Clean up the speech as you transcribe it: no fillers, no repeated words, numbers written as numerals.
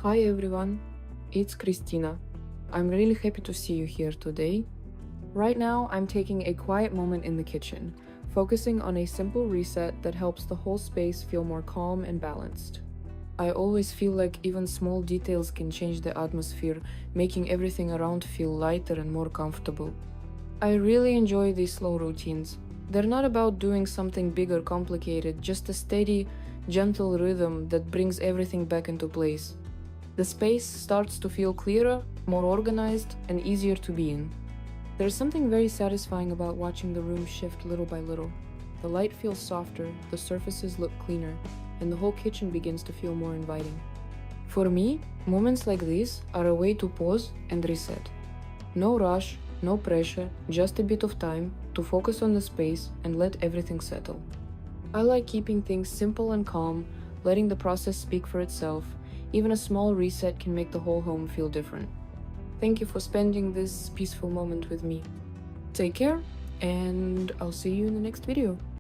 Hi everyone, it's Christina. I'm really happy to see you here today. Right now, I'm taking a quiet moment in the kitchen, focusing on a simple reset that helps the whole space feel more calm and balanced. I always feel like even small details can change the atmosphere, making everything around feel lighter and more comfortable. I really enjoy these slow routines. They're not about doing something big or complicated, just a steady, gentle rhythm that brings everything back into place. The space starts to feel clearer, more organized, and easier to be in. There's something very satisfying about watching the room shift little by little. The light feels softer, the surfaces look cleaner, and the whole kitchen begins to feel more inviting. For me, moments like these are a way to pause and reset. No rush, no pressure, just a bit of time to focus on the space and let everything settle. I like keeping things simple and calm, letting the process speak for itself. Even a small reset can make the whole home feel different. Thank you for spending this peaceful moment with me. Take care, and I'll see you in the next video.